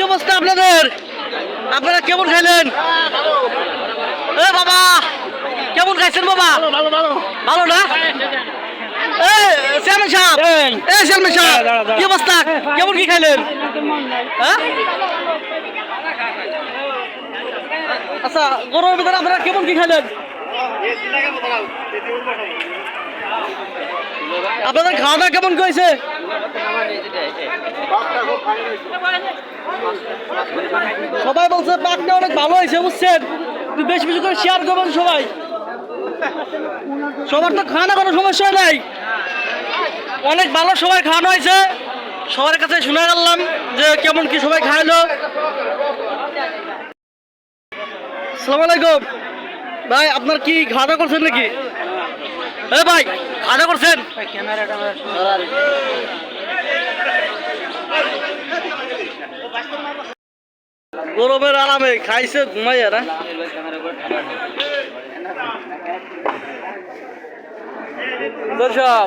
অবস্থা আপনাদের? আপনারা কেমন খাইলেন? এ বাবা কেমন খাইছেন বাবা? ভালো না? চেয়ারম্যান সাহেব, কি অবস্থা? কেমন কি খাইলেন? হ্যাঁ? আচ্ছা, গরমের ভিতরে আপনারা কেমন কি খাইলেন? আপনাদের খাওয়া দাওয়া কেমন হয়েছে? সবাই বলছে পাকটা অনেক ভালো হয়েছে, বুঝছেন? বেশি বেশি করে শেয়ার করবেন সবাই। সবার তো খাওয়া কোনো সমস্যা নাই, অনেক ভালো সবাই খাওয়ানো হয়েছে। সবার কাছে শুনে গেলাম যে কেমন কি সবাই খাইলো। আসসালামু আলাইকুম ভাই, আপনার কি খাওয়া দাওয়া করছেন নাকি? এ ভাই, খাওয়া দাওয়া করছেন? গরমের আরামে খাইছে ঘুমাইয়া না। দর্শক